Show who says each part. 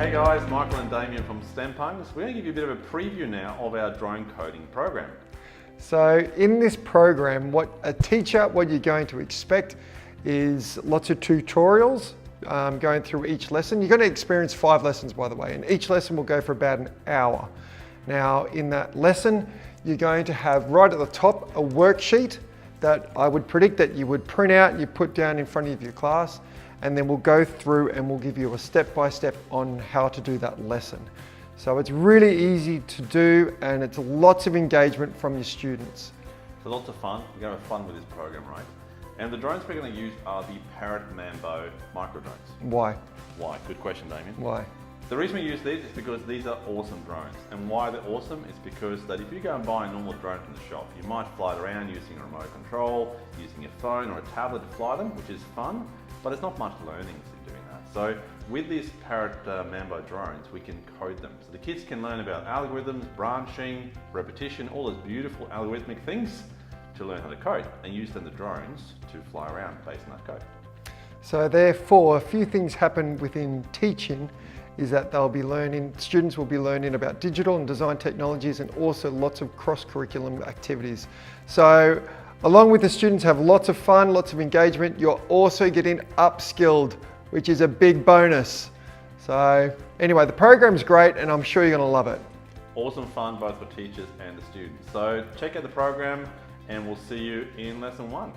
Speaker 1: Hey guys, Michael and Damien from STEM Punks. We're going to give you a bit of a preview now of our drone coding program.
Speaker 2: So in this program, what you're going to expect is lots of tutorials going through each lesson. You're going to experience 5 lessons, by the way, and each lesson will go for about an hour. Now in that lesson, you're going to have right at the top a worksheet that I would predict that you would print out and you put down in front of your class, and then we'll go through and we'll give you a step-by-step on how to do that lesson. So it's really easy to do and it's lots of engagement from your students.
Speaker 1: So lots of fun. We're going to have fun with this program, right? And the drones we're going to use are the Parrot Mambo micro drones.
Speaker 2: Why?
Speaker 1: Why? Good question, Damien.
Speaker 2: Why?
Speaker 1: The reason we use these is because these are awesome drones. And why they're awesome is because that if you go and buy a normal drone from the shop, you might fly it around using a remote control, using your phone or a tablet to fly them, which is fun, but there's not much learning in doing that. So with these Parrot Mambo drones, we can code them. So the kids can learn about algorithms, branching, repetition, all those beautiful algorithmic things to learn how to code and use then the drones to fly around based on that code.
Speaker 2: So therefore, a few things happen within teaching is that students will be learning about digital and design technologies and also lots of cross-curriculum activities. So along with the students have lots of fun, lots of engagement, you're also getting upskilled, which is a big bonus. So anyway, the program's great and I'm sure you're going to love it.
Speaker 1: Awesome fun both for teachers and the students. So check out the program and we'll see you in lesson 1.